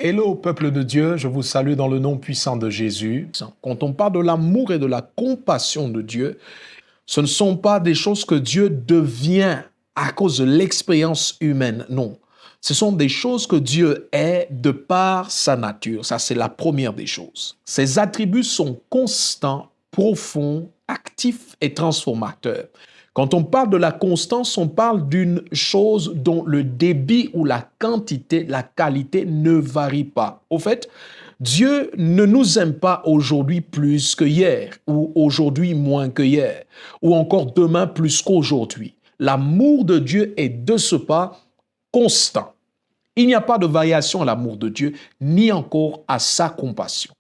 Hello peuple de Dieu, je vous salue dans le nom puissant de Jésus. Quand on parle de l'amour et de la compassion de Dieu, ce ne sont pas des choses que Dieu devient à cause de l'expérience humaine, non. Ce sont des choses que Dieu est de par sa nature. Ça, c'est la première des choses. Ses attributs sont constants, profonds, actifs et transformateurs. Quand on parle de la constance, on parle d'une chose dont le débit ou la quantité, la qualité ne varie pas. Au fait, Dieu ne nous aime pas aujourd'hui plus que hier, ou aujourd'hui moins que hier, ou encore demain plus qu'aujourd'hui. L'amour de Dieu est de ce pas constant. Il n'y a pas de variation à l'amour de Dieu, ni encore à sa compassion.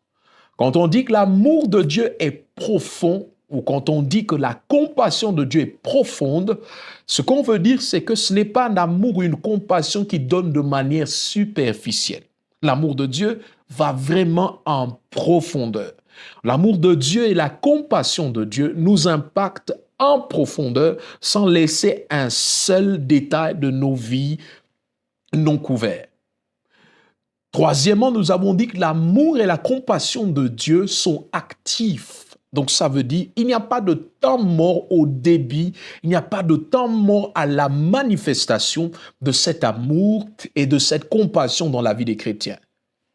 Quand on dit que l'amour de Dieu est profond, ou quand on dit que la compassion de Dieu est profonde, ce qu'on veut dire, c'est que ce n'est pas un amour ou une compassion qui donne de manière superficielle. L'amour de Dieu va vraiment en profondeur. L'amour de Dieu et la compassion de Dieu nous impactent en profondeur sans laisser un seul détail de nos vies non couvert. Troisièmement, nous avons dit que l'amour et la compassion de Dieu sont actifs. Donc ça veut dire il n'y a pas de temps mort au débit, il n'y a pas de temps mort à la manifestation de cet amour et de cette compassion dans la vie des chrétiens.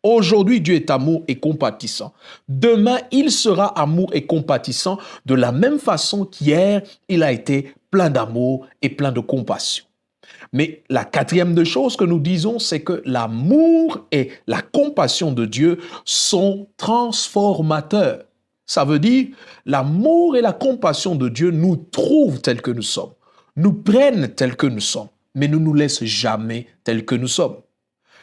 Aujourd'hui, Dieu est amour et compatissant. Demain, il sera amour et compatissant de la même façon qu'hier, il a été plein d'amour et plein de compassion. Mais la quatrième des choses que nous disons, c'est que l'amour et la compassion de Dieu sont transformateurs. Ça veut dire, l'amour et la compassion de Dieu nous trouvent tels que nous sommes, nous prennent tels que nous sommes, mais ne nous laissent jamais tels que nous sommes.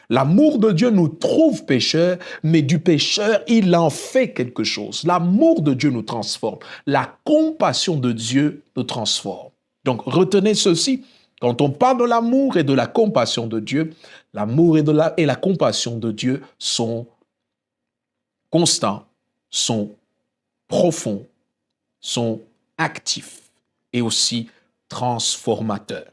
L'amour de Dieu nous trouve pécheurs, mais du pécheur, il en fait quelque chose. L'amour de Dieu nous transforme. La compassion de Dieu nous transforme. Donc, retenez ceci. Quand on parle de l'amour et de la compassion de Dieu, l'amour et la compassion de Dieu sont constants, sont profonds, sont actifs et aussi transformateurs.